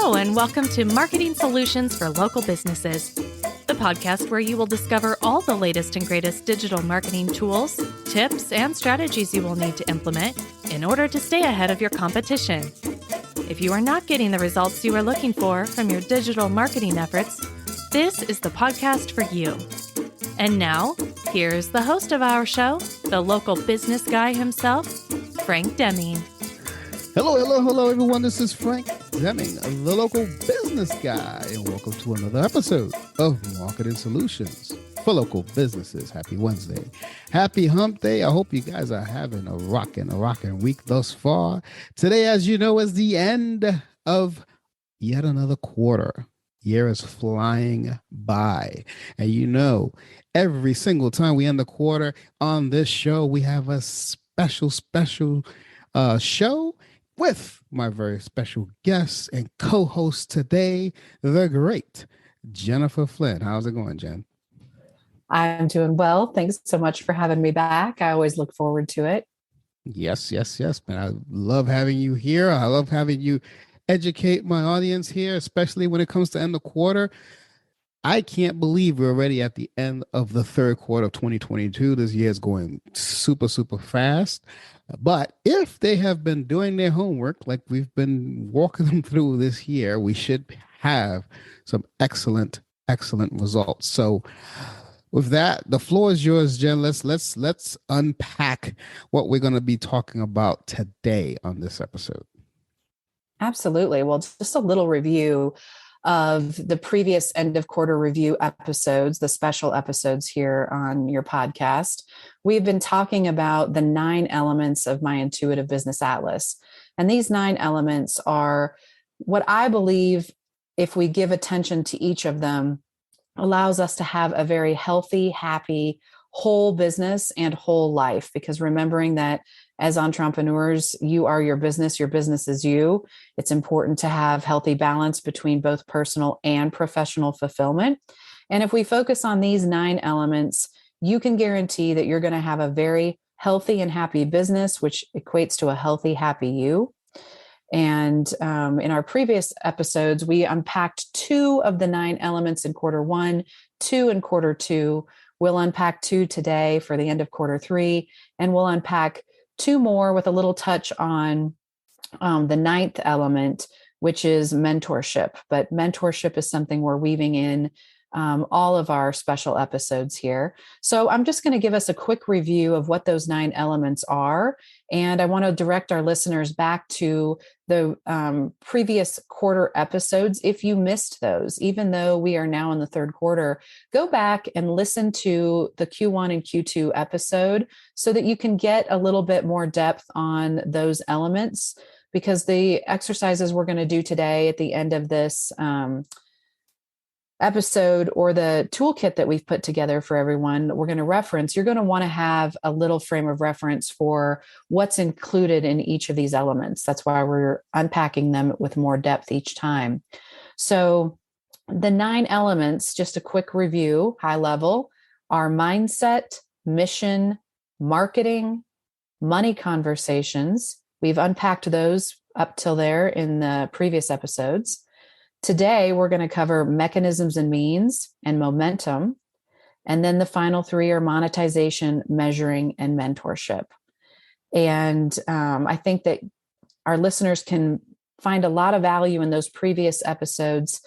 Hello, and welcome to Marketing Solutions for Local Businesses, the podcast where you will discover all the latest and greatest digital marketing tools, tips, and strategies you will need to implement in order to stay ahead of your competition. If you are not getting the results you are looking for from your digital marketing efforts, this is the podcast for you. And now, here's the host of our show, the local business guy himself, Frank Deming. Hello, everyone. This is Frank Deming, the local business guy, and welcome to another episode of Marketing Solutions for Local Businesses. Happy Wednesday. Happy Hump Day. I hope you guys are having a rockin' week thus far. Today, as you know, is the end of yet another quarter. Year is flying by. And you know, every single time we end the quarter on this show, we have a special show with my very special guest and co-host today, the great Jennifer Flynn. How's it going, Jen? I'm doing well. Thanks so much for having me back. I always look forward to it. Yes, man. I love having you here. I love having you educate my audience here, especially when it comes to end of quarter. I can't believe we're already at the end of the third quarter of 2022. This year is going super fast. But if they have been doing their homework, like we've been walking them through this year, we should have some excellent results. So with that, the floor is yours, Jen. Let's unpack what we're going to be talking about today on this episode. Absolutely. Well, just a little review of the previous end of quarter review episodes, the special episodes here on your podcast. We've been talking about the 9 elements of my intuitive business atlas. And these 9 elements are what I believe, if we give attention to each of them, allows us to have a very healthy, happy, whole business and whole life. Because remembering that as entrepreneurs, you are your business is you. It's important to have healthy balance between both personal and professional fulfillment. And if we focus on these 9 elements, you can guarantee that you're going to have a very healthy and happy business, which equates to a healthy, happy you. And in our previous episodes, we unpacked 2 of the 9 elements in quarter 1, 2 in quarter 2. We'll unpack 2 today for the end of quarter 3, and we'll unpack 2 more with a little touch on the 9th element, which is mentorship. But mentorship is something we're weaving in all of our special episodes here. So I'm just going to give us a quick review of what those 9 elements are. And I want to direct our listeners back to the previous quarter episodes. If you missed those, even though we are now in the third quarter, go back and listen to the Q1 and Q2 episode so that you can get a little bit more depth on those elements, because the exercises we're going to do today at the end of this episode, or the toolkit that we've put together for everyone, we're going to reference. You're going to want to have a little frame of reference for what's included in each of these elements. That's why we're unpacking them with more depth each time. So the 9 elements, just a quick review, high level, are mindset, mission, marketing, money conversations. We've unpacked those up till there in the previous episodes. Today, we're going to cover mechanisms and means and momentum. And then the final 3 are monetization, measuring, and mentorship. And I think that our listeners can find a lot of value in those previous episodes,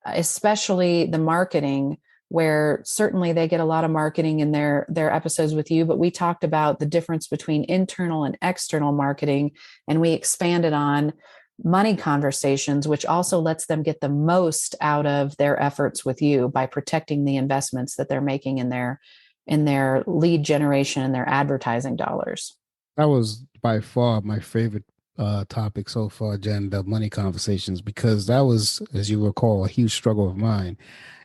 especially the marketing, where certainly they get a lot of marketing in their episodes with you. But we talked about the difference between internal and external marketing, and we expanded on money conversations, which also lets them get the most out of their efforts with you by protecting the investments that they're making in their lead generation and their advertising dollars. That was by far my favorite topic so far, Jen, the money conversations, because that was, as you recall, a huge struggle of mine.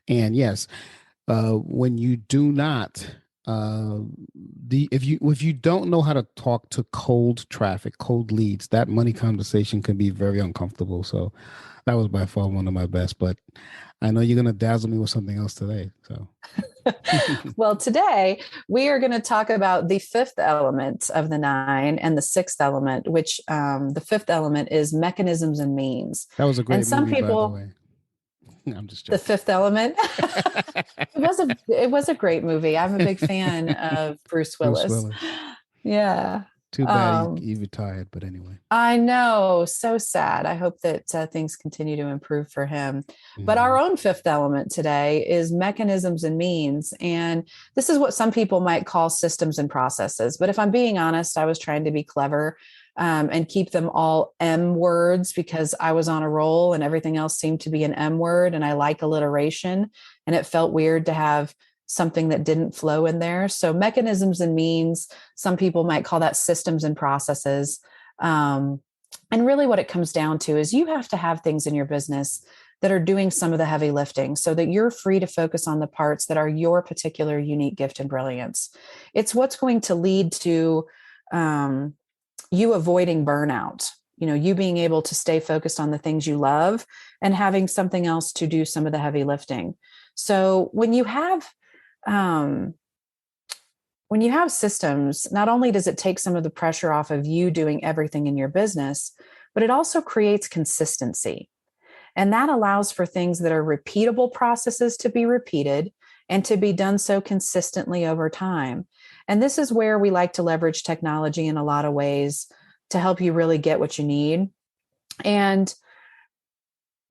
And yes, when you do not uh, if you don't know how to talk to cold traffic, cold leads, that money conversation can be very uncomfortable. So that was by far one of my best. But I know you're gonna dazzle me with something else today. So Well, today we are going to talk about the fifth element of the nine and the sixth element, which the fifth element is mechanisms and means. that was a And great some movie, by the people, way. I'm just the joking. fifth element, it was a great movie. I'm a big fan of Bruce Bruce Willis. Willis. Yeah. Too bad Um, he retired, but anyway. I know, so sad. I hope that things continue to improve for him. But our Mhm. own fifth element today is mechanisms and means. And this is what some people might call systems and processes. But if I'm being honest, I was trying to be clever and keep them all M words because I was on a roll and everything else seemed to be an M word. And I like alliteration. And it felt weird to have something that didn't flow in there. So mechanisms and means, some people might call that systems and processes. Um, and really, what it comes down to is you have to have things in your business that are doing some of the heavy lifting so that you're free to focus on the parts that are your particular unique gift and brilliance. It's what's going to lead to um, you avoiding burnout, you being able to stay focused on the things you love and having something else to do some of the heavy lifting. So um, when you have systems, not only does it take some of the pressure off of you doing everything in your business, but it also creates consistency. And that allows for things that are repeatable processes to be repeated and to be done so consistently over time. And this is where we like to leverage technology in a lot of ways to help you really get what you need. And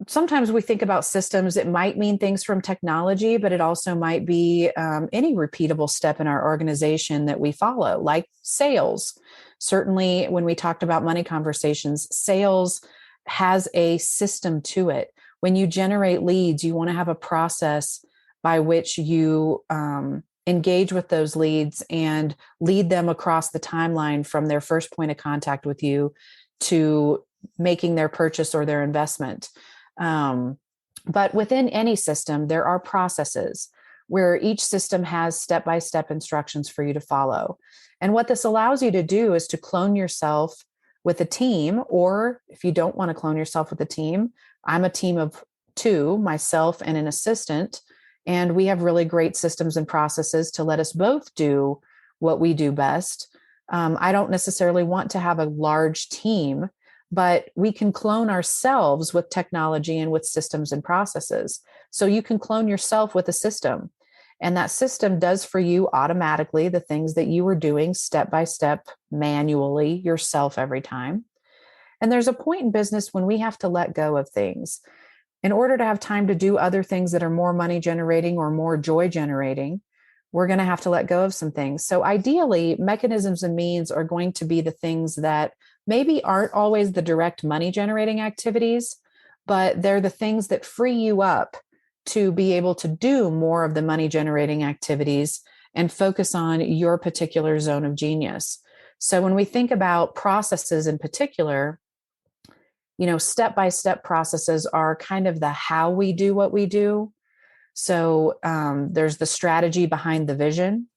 sometimes we think about systems, it might mean things from technology, but it also might be any repeatable step in our organization that we follow, like sales. Certainly, when we talked about money conversations, sales has a system to it. When you generate leads, you want to have a process by which you engage with those leads and lead them across the timeline from their first point of contact with you to making their purchase or their investment. But within any system, there are processes where each system has step-by-step instructions for you to follow. And what this allows you to do is to clone yourself with a team, or if you don't want to clone yourself with a team, I'm a team of two, myself and an assistant, and we have really great systems and processes to let us both do what we do best. I don't necessarily want to have a large team, but we can clone ourselves with technology and with systems and processes. So you can clone yourself with a system. And that system does for you automatically the things that you were doing step by step manually yourself every time. And there's a point in business when we have to let go of things in order to have time to do other things that are more money generating or more joy generating. We're going to have to let go of some things. So ideally, mechanisms and means are going to be the things that maybe aren't always the direct money generating activities, but they're the things that free you up to be able to do more of the money generating activities and focus on your particular zone of genius. So when we think about processes in particular, step-by-step processes are kind of the how we do what we do. So there's the strategy behind the vision.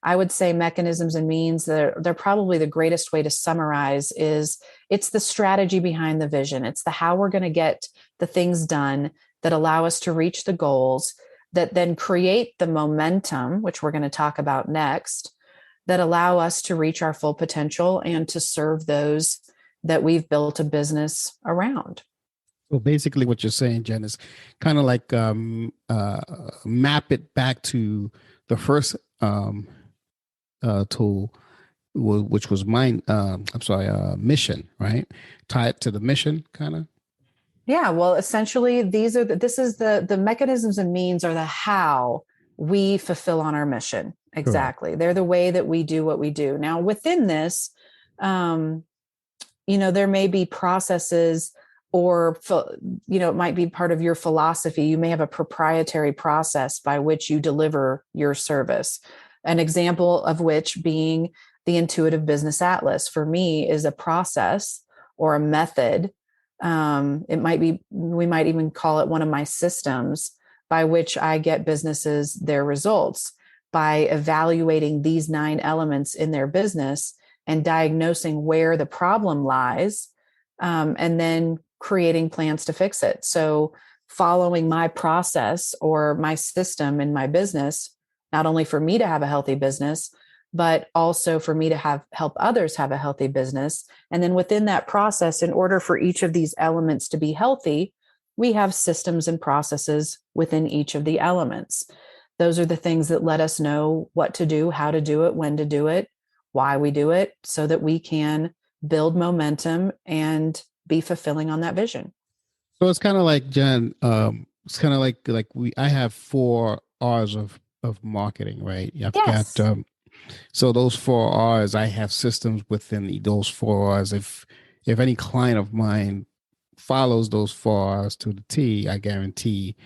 I would say mechanisms and means, they're probably the greatest way to summarize is it's the strategy behind the vision. It's the how we're going to get the things done that allow us to reach the goals, that then create the momentum, which we're going to talk about next, that allow us to reach our full potential and to serve those that we've built a business around. So basically, what you're saying, Jen, is kind of like map it back to the first tool, which was mine. Mission, right? Tie it to the mission, kind of. Yeah, well, essentially, this is the mechanisms and means are the how we fulfill on our mission. Correct. Exactly, they're the way that we do what we do. Now, within this, there may be processes, or it might be part of your philosophy. You may have a proprietary process by which you deliver your service. An example of which being the Intuitive Business Atlas for me is a process or a method. We might even call it one of my systems by which I get businesses their results. by evaluating these 9 elements in their business and diagnosing where the problem lies, and then creating plans to fix it. So following my process or my system in my business, not only for me to have a healthy business, but also for me to help others have a healthy business. And then within that process, in order for each of these elements to be healthy, we have systems and processes within each of the elements. Those are the things that let us know what to do, how to do it, when to do it, why we do it, so that we can build momentum and be fulfilling on that vision. So it's kind of like, Jen, it's kind of like I have 4 R's of marketing, right? I've Yes. got so those 4 R's, I have systems within those 4 R's. If any client of mine follows those 4 R's to the T, I guarantee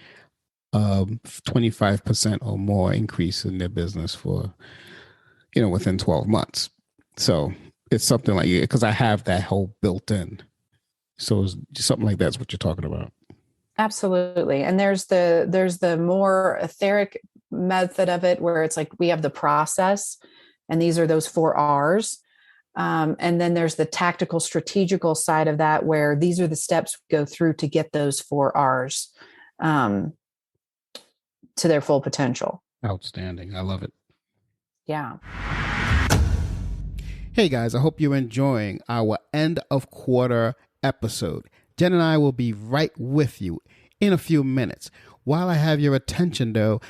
25% or more increase in their business for, within 12 months. So it's something like, because I have that whole built in. So it's something like that's what you're talking about. Absolutely. And there's the more etheric method of it, where it's like we have the process, and these are those 4 R's. And then there's the tactical, strategical side of that, where these are the steps we go through to get those 4 R's to their full potential. Outstanding. I love it. Yeah. Hey guys, I hope you're enjoying our end of quarter episode. Jen and I will be right with you in a few minutes. While I have your attention though,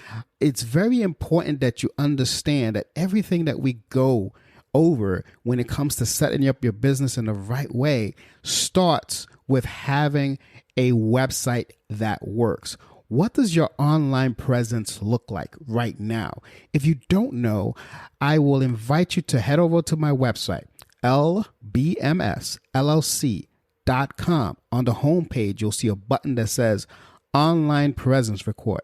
it's very important that you understand that everything that we go over when it comes to setting up your business in the right way starts with having a website that works. What does your online presence look like right now? If you don't know, I will invite you to head over to my website, lbmsllc.com. On the homepage, you'll see a button that says Online Presence Report.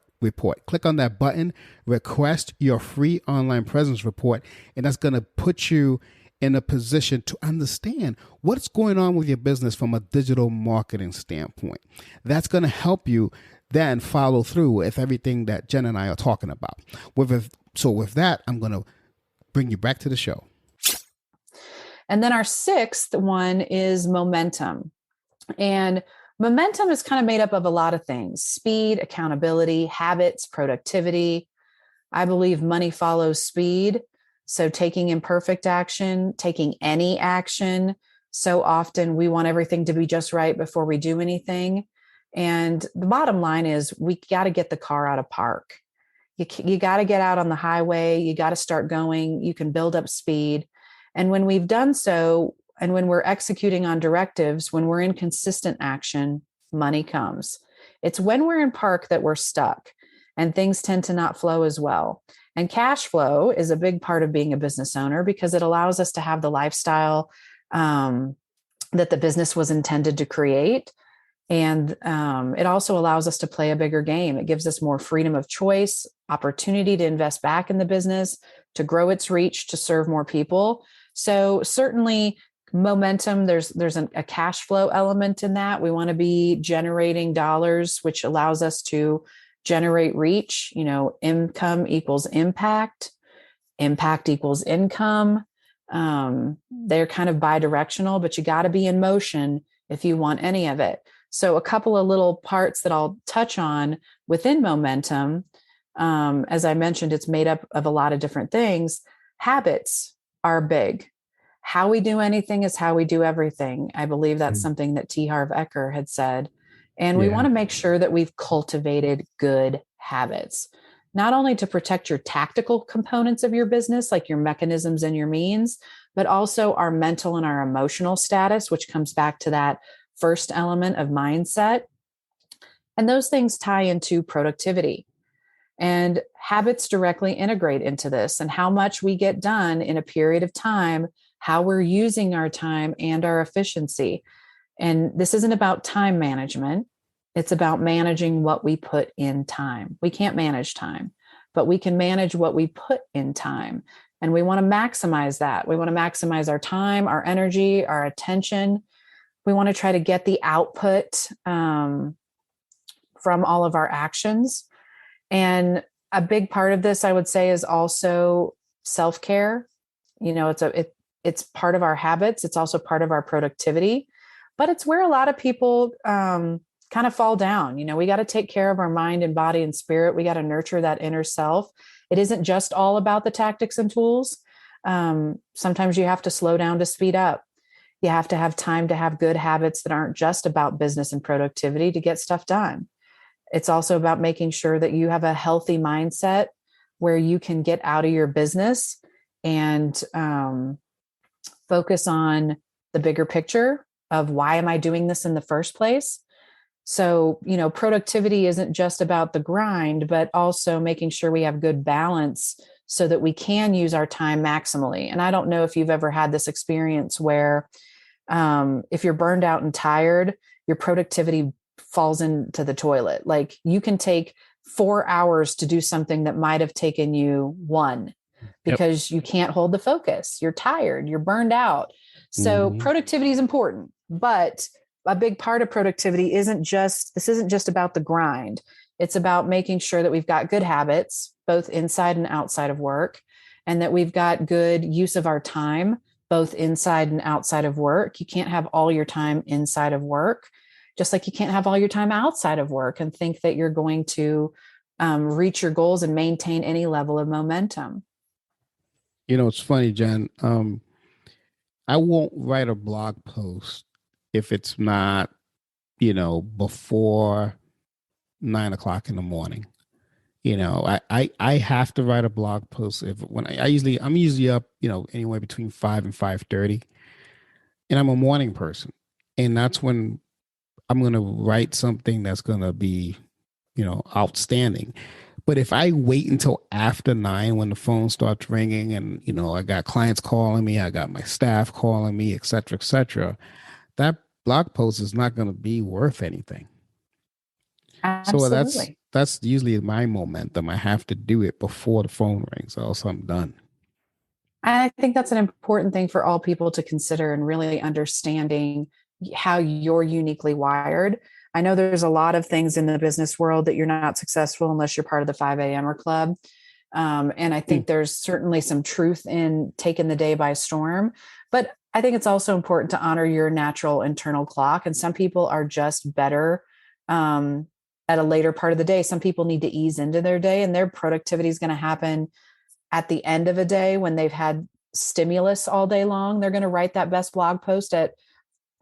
Click on that button, request your free online presence report, and that's going to put you in a position to understand what's going on with your business from a digital marketing standpoint. That's going to help you then follow through with everything that Jen and I are talking about. So with that, I'm going to bring you back to the show. And then our 6th one is momentum. And momentum is kind of made up of a lot of things: speed, accountability, habits, productivity. I believe money follows speed. So taking imperfect action, taking any action. So often we want everything to be just right before we do anything. And the bottom line is we got to get the car out of park. You got to get out on the highway. You got to start going. You can build up speed. And when we've done so, and when we're executing on directives, when we're in consistent action, money comes. It's when we're in park that we're stuck, and things tend to not flow as well. And cash flow is a big part of being a business owner, because it allows us to have the lifestyle that the business was intended to create. And it also allows us to play a bigger game. It gives us more freedom of choice, opportunity to invest back in the business, to grow its reach, to serve more people. So certainly momentum, there's a cash flow element in that. We want to be generating dollars, which allows us to generate reach. Income equals impact equals income. They're kind of bi-directional, but you got to be in motion if you want any of it. So a couple of little parts that I'll touch on within momentum. As I mentioned, it's made up of a lot of different things. Habits are big. How we do anything is how we do everything. I believe that's something that T. Harv Eker had said. And we want to make sure that we've cultivated good habits, not only to protect your tactical components of your business, like your mechanisms and your means, but also our mental and our emotional status, which comes back to that first element of mindset. And those things tie into productivity. And habits directly integrate into this, and how much we get done in a period of time, how we're using our time and our efficiency. And this isn't about time management. It's about managing what we put in time. We can't manage time, but we can manage what we put in time. And we want to maximize that. We want to maximize our time, our energy, our attention. We want to try to get the output from all of our actions. And a big part of this, I would say, is also self-care. It's part of our habits. It's also part of our productivity, but it's where a lot of people kind of fall down. We got to take care of our mind and body and spirit. We got to nurture that inner self. It isn't just all about the tactics and tools. Sometimes you have to slow down to speed up. You have to have time to have good habits that aren't just about business and productivity to get stuff done. It's also about making sure that you have a healthy mindset where you can get out of your business and focus on the bigger picture of why am I doing this in the first place? So, productivity isn't just about the grind, but also making sure we have good balance so that we can use our time maximally. And I don't know if you've ever had this experience where if you're burned out and tired, your productivity falls into the toilet. Like you can take 4 hours to do something that might have taken you 1 because you can't hold the focus. You're tired, you're burned out. So productivity is important, but a big part of productivity isn't just about the grind. It's about making sure that we've got good habits, both inside and outside of work, and that we've got good use of our time, both inside and outside of work. You can't have all your time inside of work, just like you can't have all your time outside of work and think that you're going to reach your goals and maintain any level of momentum. It's funny, Jen. I won't write a blog post if it's not, before 9:00 in the morning. I have to write a blog post I'm usually up, anywhere between 5 and 5:30, and I'm a morning person, and that's when I'm going to write something that's going to be, outstanding. But if I wait until after 9 when the phone starts ringing and, I got clients calling me, I got my staff calling me, et cetera, that blog post is not going to be worth anything. Absolutely. So that's usually my momentum. I have to do it before the phone rings, or else I'm done. I think that's an important thing for all people to consider and really understanding how you're uniquely wired. I know there's a lot of things in the business world that you're not successful unless you're part of the 5 a.m. club. And I think there's certainly some truth in taking the day by storm, but I think it's also important to honor your natural internal clock. And some people are just better at a later part of the day. Some people need to ease into their day, and their productivity is going to happen at the end of a day when they've had stimulus all day long. They're going to write that best blog post at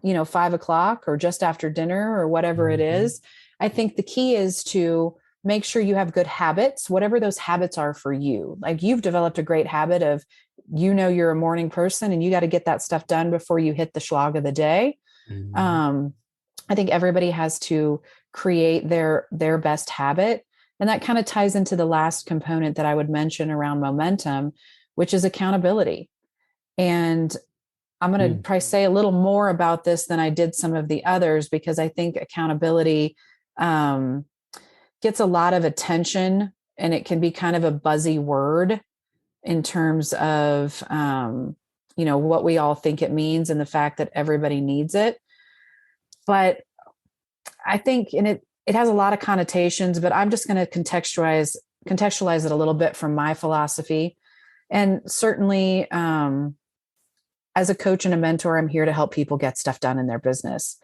5 o'clock or just after dinner or whatever it is. I think the key is to make sure you have good habits, whatever those habits are for you. Like you've developed a great habit of, you're a morning person and you got to get that stuff done before you hit the slog of the day. I think everybody has to create their best habit. And that kind of ties into the last component that I would mention around momentum, which is accountability. And I'm going to probably say a little more about this than I did some of the others, because I think accountability gets a lot of attention and it can be kind of a buzzy word in terms of, what we all think it means and the fact that everybody needs it. But I think it has a lot of connotations, but I'm just going to contextualize it a little bit from my philosophy. And certainly, as a coach and a mentor, I'm here to help people get stuff done in their business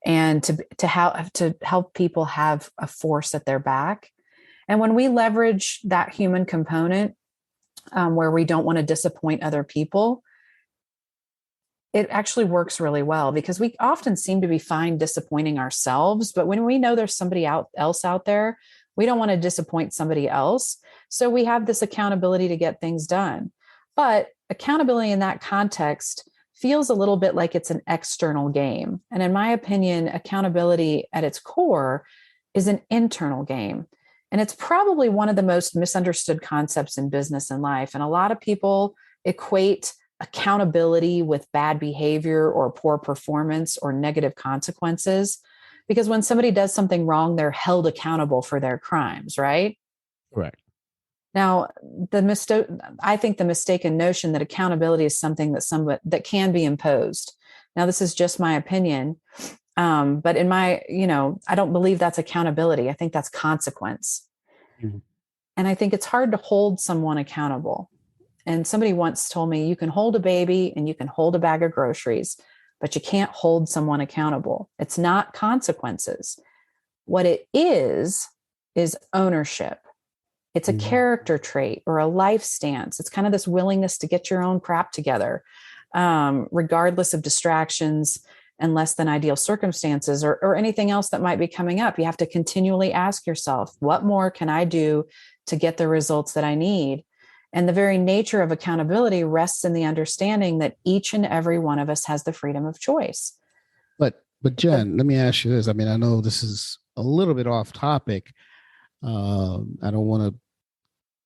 and to help people have a force at their back. And when we leverage that human component, where we don't want to disappoint other people, it actually works really well, because we often seem to be fine disappointing ourselves. But when we know there's somebody else out there, we don't want to disappoint somebody else. So we have this accountability to get things done. But accountability in that context feels a little bit like it's an external game. And in my opinion, accountability at its core is an internal game. And it's probably one of the most misunderstood concepts in business and life. And a lot of people equate accountability with bad behavior or poor performance or negative consequences, because when somebody does something wrong, they're held accountable for their crimes, right? Correct. Now, I think the mistaken notion that accountability is something that can be imposed. Now, this is just my opinion, but I don't believe that's accountability. I think that's consequence. And I think it's hard to hold someone accountable. And somebody once told me, you can hold a baby and you can hold a bag of groceries, but you can't hold someone accountable. It's not consequences. What it is ownership. It's a character trait or a life stance. It's kind of this willingness to get your own crap together, regardless of distractions and less than ideal circumstances or anything else that might be coming up. You have to continually ask yourself, what more can I do to get the results that I need? And the very nature of accountability rests in the understanding that each and every one of us has the freedom of choice. But Jen, let me ask you this. I mean, I know this is a little bit off topic. I don't want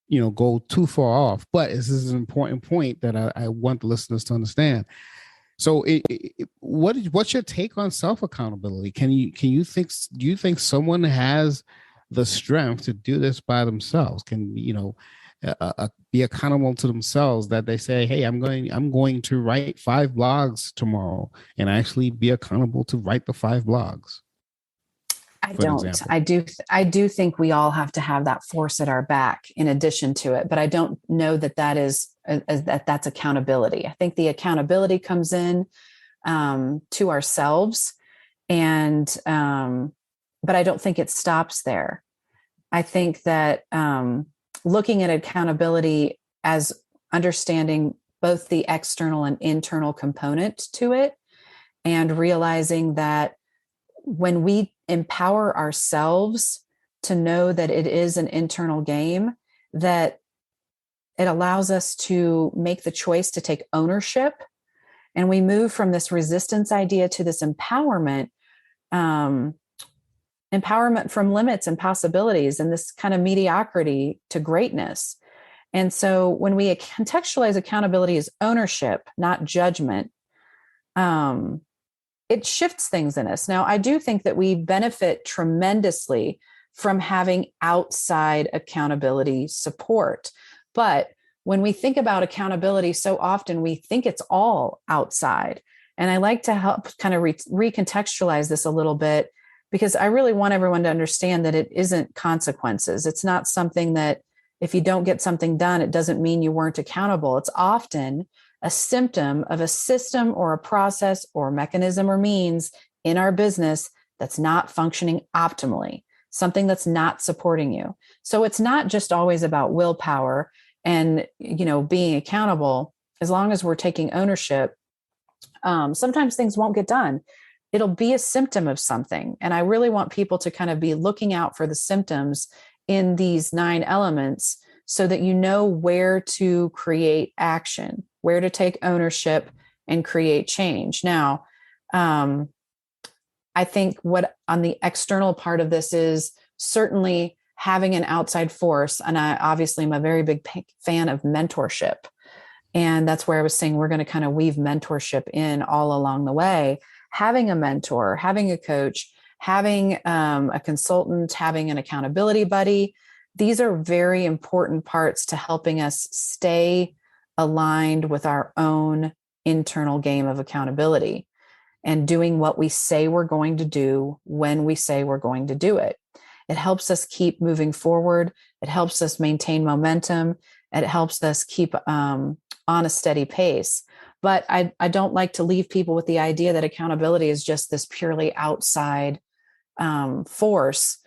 to, go too far off, but this is an important point that I want the listeners to understand. So what's your take on self-accountability? Do you think someone has the strength to do this by themselves? Can, be accountable to themselves, that they say, hey, I'm going to write 5 blogs tomorrow, and actually be accountable to write the 5 blogs? I don't. I do think we all have to have that force at our back in addition to it, but I don't know that that's accountability. I think the accountability comes in to ourselves, and but I don't think it stops there. I think that looking at accountability as understanding both the external and internal component to it, and realizing that when we empower ourselves to know that it is an internal game, that it allows us to make the choice to take ownership. And we move from this resistance idea to this empowerment from limits and possibilities, and this kind of mediocrity to greatness. And so when we contextualize accountability as ownership, not judgment, it shifts things in us. Now, I do think that we benefit tremendously from having outside accountability support. But when we think about accountability, so often we think it's all outside. And I like to help kind of recontextualize this a little bit, because I really want everyone to understand that it isn't consequences. It's not something that if you don't get something done, it doesn't mean you weren't accountable. It's often a symptom of a system or a process or mechanism or means in our business that's not functioning optimally, something that's not supporting you. So it's not just always about willpower and, being accountable. As long as we're taking ownership, sometimes things won't get done. It'll be a symptom of something. And I really want people to kind of be looking out for the symptoms in these 9 elements, so that you know where to create action, where to take ownership and create change. Now, I think what on the external part of this is certainly having an outside force. And I obviously am a very big fan of mentorship. And that's where I was saying we're going to kind of weave mentorship in all along the way. Having a mentor, having a coach, having a consultant, having an accountability buddy. These are very important parts to helping us stay aligned with our own internal game of accountability and doing what we say we're going to do when we say we're going to do it. It helps us keep moving forward. It helps us maintain momentum. It helps us keep on a steady pace. But I don't like to leave people with the idea that accountability is just this purely outside force.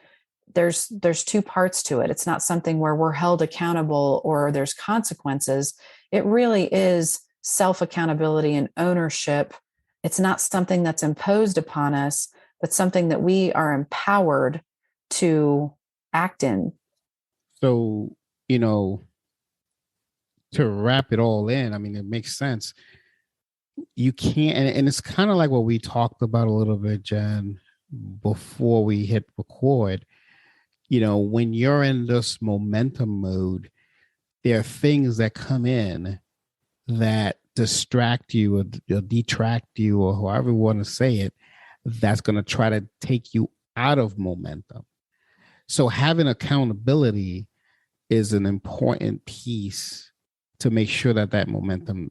There's 2 parts to it. It's not something where we're held accountable or there's consequences. It really is self-accountability and ownership. It's not something that's imposed upon us, but something that we are empowered to act in. So, to wrap it all in, I mean, it makes sense. You can't, and it's kind of like what we talked about a little bit, Jen, before we hit record. When you're in this momentum mode, there are things that come in that distract you or detract you, or however you want to say it, that's going to try to take you out of momentum. So having accountability is an important piece to make sure that momentum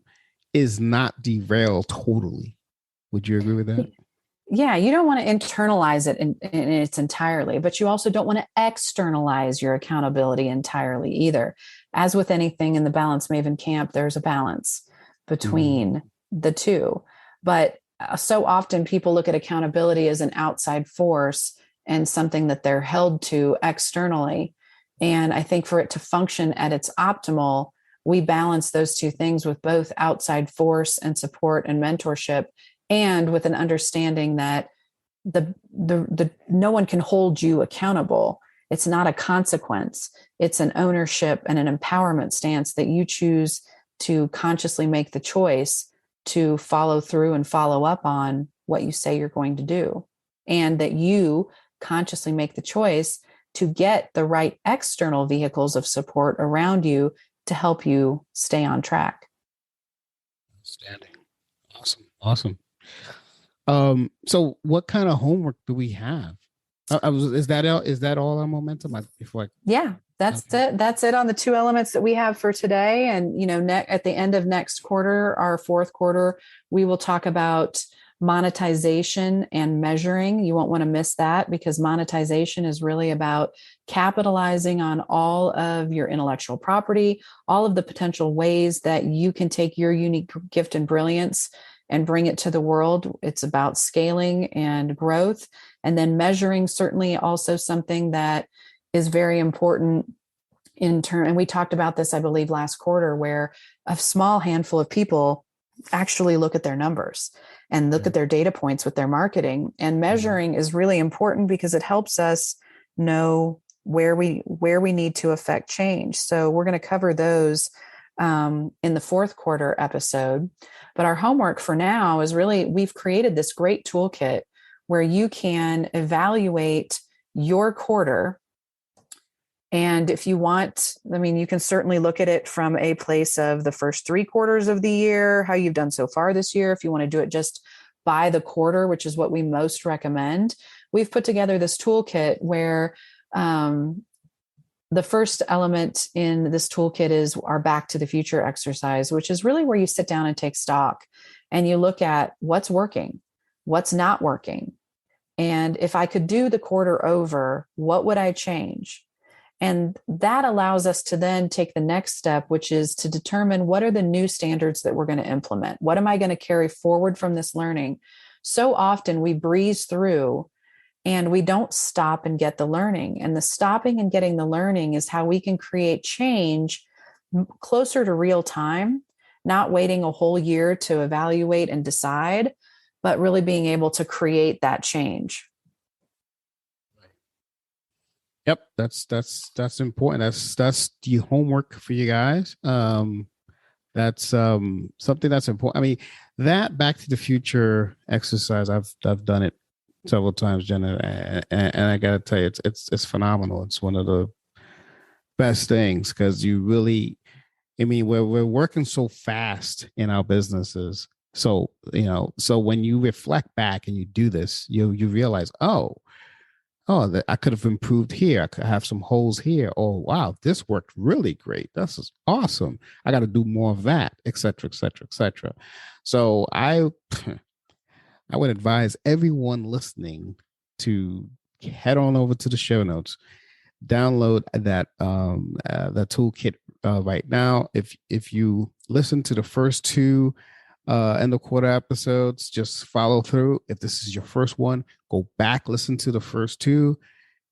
is not derailed totally. Would you agree with that? Yeah, you don't want to internalize it in its entirely, but you also don't want to externalize your accountability entirely either. As with anything in the Balance Maven camp, there's a balance between the two. But so often people look at accountability as an outside force and something that they're held to externally. And I think for it to function at its optimal, we balance those two things with both outside force and support and mentorship, and with an understanding that the no one can hold you accountable. It's not a consequence. It's an ownership and an empowerment stance that you choose to consciously make the choice to follow through and follow up on what you say you're going to do. And that you consciously make the choice to get the right external vehicles of support around you to help you stay on track. Outstanding. Awesome. So what kind of homework do we have? Is that all our momentum? Yeah, that's it. That's it on the two elements that we have for today. And, at the end of next quarter, our fourth quarter, we will talk about monetization and measuring. You won't want to miss that, because monetization is really about capitalizing on all of your intellectual property, all of the potential ways that you can take your unique gift and brilliance and bring it to the world. It's about scaling and growth. And then measuring, certainly also something that is very important and we talked about this, I believe, last quarter, where a small handful of people actually look at their numbers and look at their data points with their marketing. And measuring is really important because it helps us know where we need to affect change. So we're going to cover those in the fourth quarter episode. But our homework for now is really, we've created this great toolkit where you can evaluate your quarter. And if you want, you can certainly look at it from a place of the first 3 quarters of the year, how you've done so far this year. If you want to do it just by the quarter, which is what we most recommend, we've put together this toolkit where the first element in this toolkit is our Back to the Future exercise, which is really where you sit down and take stock and you look at what's working, what's not working. And if I could do the quarter over, what would I change? And that allows us to then take the next step, which is to determine what are the new standards that we're going to implement? What am I going to carry forward from this learning? So often we breeze through and we don't stop and get the learning. And the stopping and getting the learning is how we can create change closer to real time, not waiting a whole year to evaluate and decide, but really being able to create that change. Yep, that's important. That's the homework for you guys. That's something that's important. That Back to the Future exercise, I've done it several times, Jenna, and I gotta tell you, it's phenomenal. It's one of the best things because you really, we're working so fast in our businesses. So when you reflect back and you do this, you realize, I could have improved here. I could have some holes here. Oh, wow, this worked really great. This is awesome. I got to do more of that, et cetera, et cetera, et cetera. So I would advise everyone listening to head on over to the show notes, download that toolkit right now. If you listen to the first 2 end of quarter episodes, just follow through. If this is your first one, go back, listen to the first 2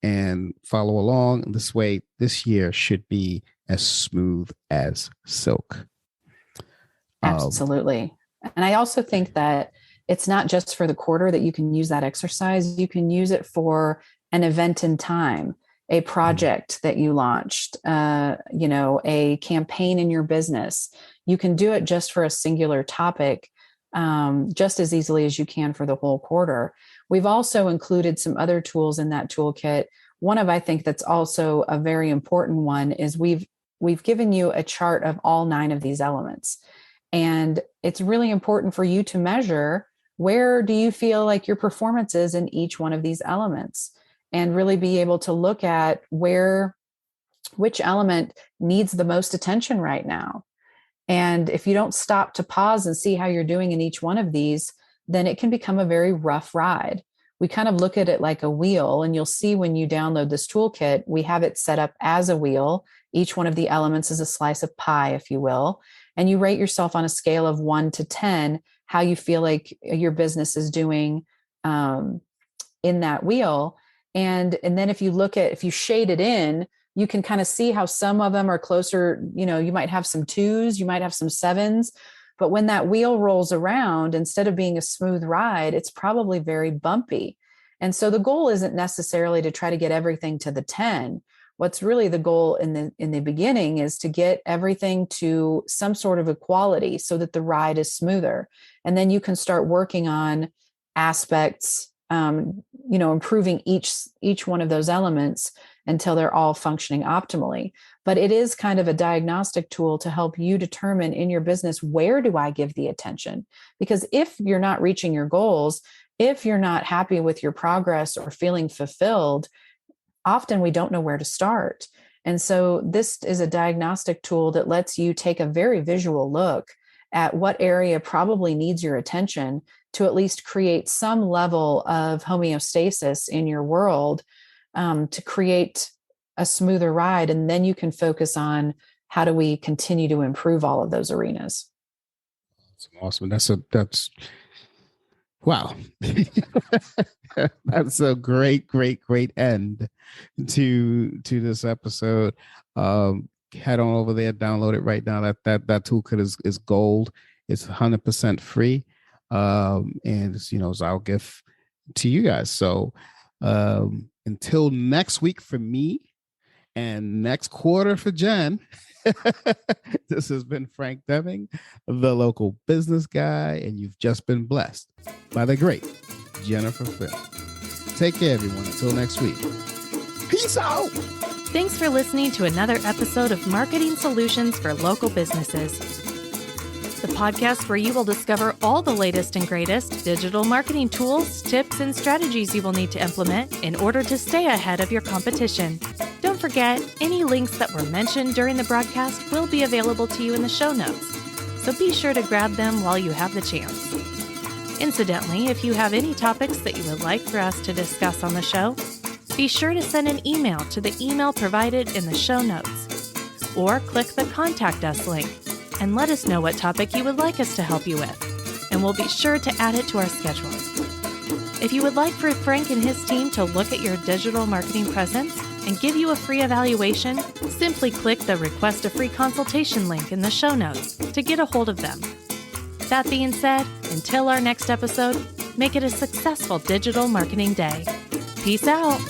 and follow along. This way, this year should be as smooth as silk. Absolutely. And I also think that it's not just for the quarter that you can use that exercise. You can use it for an event in time, a project that you launched, a campaign in your business. You can do it just for a singular topic, just as easily as you can for the whole quarter. We've also included some other tools in that toolkit. One of, I think that's also a very important one is we've given you a chart of all 9 of these elements. And it's really important for you to measure, where do you feel like your performance is in each one of these elements, and really be able to look at which element needs the most attention right now. And if you don't stop to pause and see how you're doing in each one of these, then it can become a very rough ride. We kind of look at it like a wheel, and you'll see when you download this toolkit, we have it set up as a wheel. Each one of the elements is a slice of pie, if you will. And you rate yourself on a scale of 1 to 10, how you feel like your business is doing in that wheel. And then if you shade it in, you can kind of see how some of them are closer. You might have some 2s, you might have some 7s, but when that wheel rolls around, instead of being a smooth ride, it's probably very bumpy. And so the goal isn't necessarily to try to get everything to the 10. What's really the goal in the beginning is to get everything to some sort of equality so that the ride is smoother. And then you can start working on aspects, improving each one of those elements until they're all functioning optimally. But it is kind of a diagnostic tool to help you determine in your business, where do I give the attention? Because if you're not reaching your goals, if you're not happy with your progress or feeling fulfilled, often we don't know where to start. And so this is a diagnostic tool that lets you take a very visual look at what area probably needs your attention to at least create some level of homeostasis in your world, to create a smoother ride. And then you can focus on how do we continue to improve all of those arenas. That's awesome. That's wow. That's a great end to this episode. Head on over there, download it right now. That toolkit is gold. It's 100% free. And it's our gift to you guys. So until next week for me and next quarter for Jen, this has been Frank Deming, the local business guy, and you've just been blessed by the great Jennifer Phil. Take care, everyone. Until next week. Peace out. Thanks for listening to another episode of Marketing Solutions for Local Businesses, the podcast where you will discover all the latest and greatest digital marketing tools, tips, and strategies you will need to implement in order to stay ahead of your competition. Don't forget, any links that were mentioned during the broadcast will be available to you in the show notes, so be sure to grab them while you have the chance. Incidentally, if you have any topics that you would like for us to discuss on the show, be sure to send an email to the email provided in the show notes, or click the Contact Us link and let us know what topic you would like us to help you with, and we'll be sure to add it to our schedule. If you would like for Frank and his team to look at your digital marketing presence and give you a free evaluation, simply click the Request a Free Consultation link in the show notes to get a hold of them. That being said, until our next episode, make it a successful digital marketing day. Peace out.